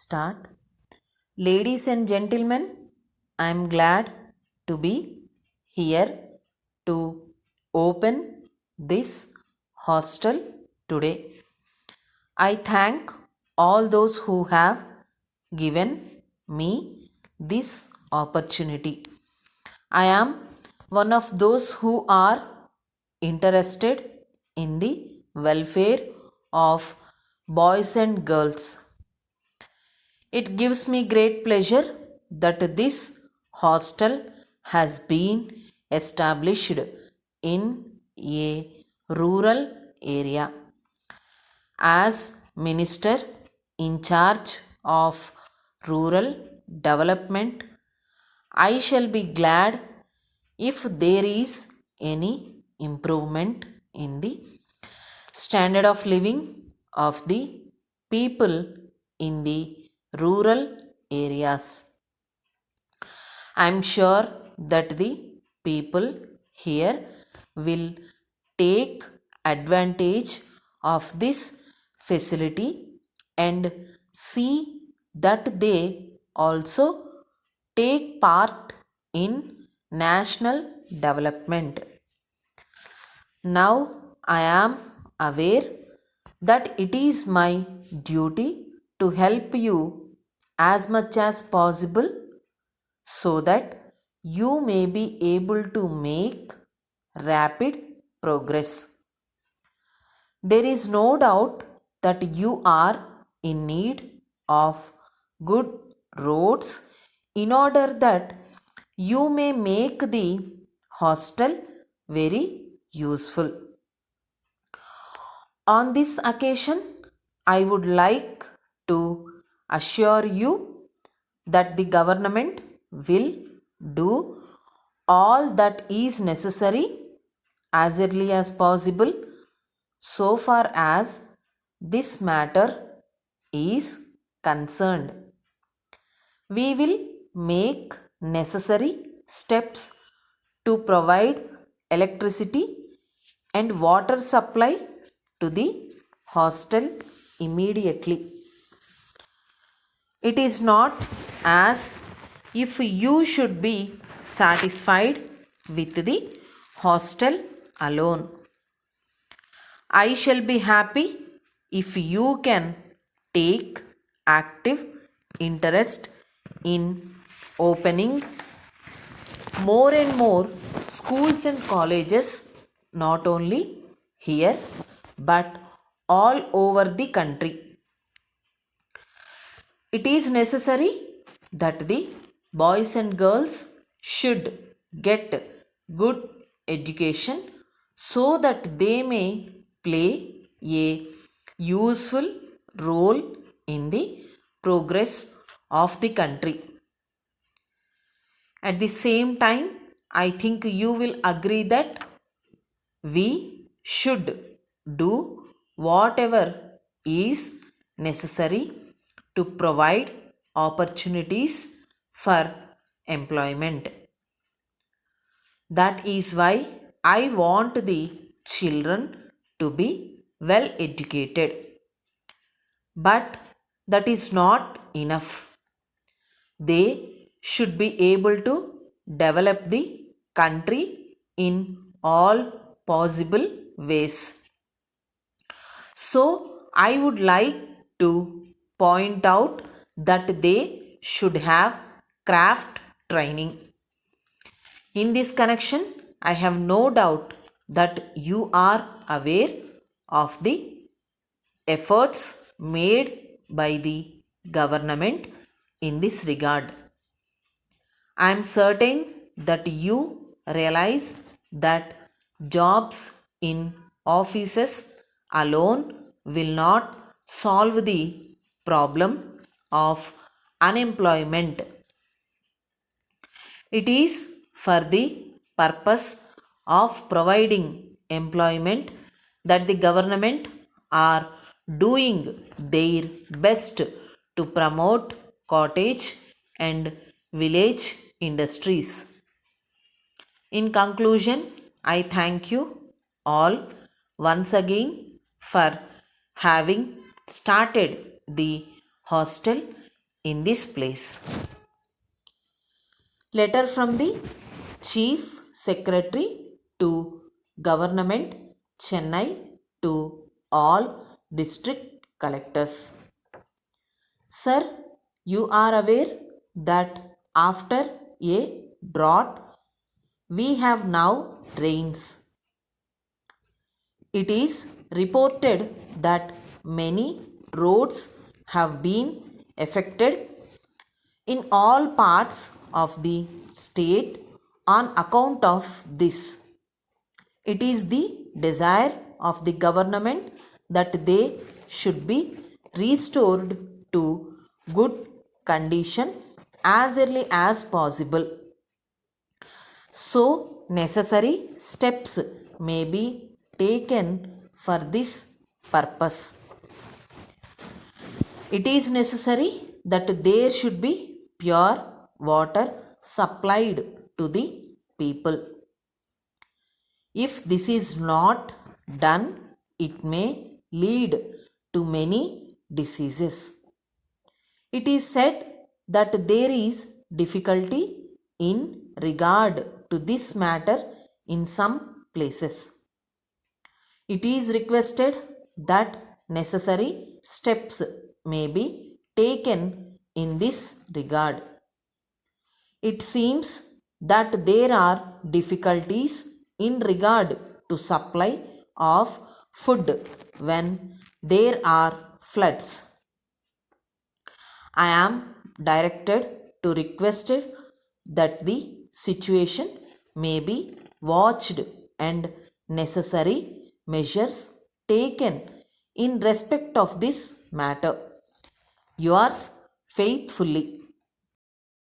Start. Ladies and gentlemen, I am glad to be here to open this hostel today. I thank all those who have given me this opportunity. I am one of those who are interested in the welfare of boys and girls. It gives me great pleasure that this hostel has been established in a rural area. As Minister in charge of rural development, I shall be glad if there is any improvement in the standard of living of the people in the rural areas. I am sure that the people here will take advantage of this facility and see that they also take part in national development. Now I am aware that it is my duty to help you as much as possible so that you may be able to make rapid progress. There is no doubt that you are in need of good roads in order that you may make the hostel very useful. On this occasion, I would like to assure you that the government will do all that is necessary as early as possible so far as this matter is concerned. We will make necessary steps to provide electricity and water supply to the hostel immediately. It is not as if you should be satisfied with the hostel alone. I shall be happy if you can take active interest in opening more and more schools and colleges, not only here but all over the country. It is necessary that the boys and girls should get good education so that they may play a useful role in the progress of the country. At the same time, I think you will agree that we should do whatever is necessary to provide opportunities for employment. That is why I want the children to be well educated. But that is not enough. They should be able to develop the country in all possible ways. So, I would like to point out that they should have craft training. In this connection, I have no doubt that you are aware of the efforts made by the government in this regard. I am certain that you realize that jobs in offices alone will not solve the problem of unemployment. It is for the purpose of providing employment that the government are doing their best to promote cottage and village industries. In conclusion, I thank you all once again for having started the hostel in this place. Letter from the Chief Secretary to Government, Chennai, to all district collectors. Sir, you are aware that after a drought we have now rains. It is reported that many roads have been affected in all parts of the state on account of this. It is the desire of the government that they should be restored to good condition as early as possible. So, necessary steps may be taken for this purpose. It is necessary that there should be pure water supplied to the people. If this is not done, it may lead to many diseases. It is said that there is difficulty in regard to this matter in some places. It is requested that necessary steps may be taken in this regard. It seems that there are difficulties in regard to supply of food when there are floods. I am directed to request that the situation may be watched and necessary measures taken in respect of this matter. Yours faithfully,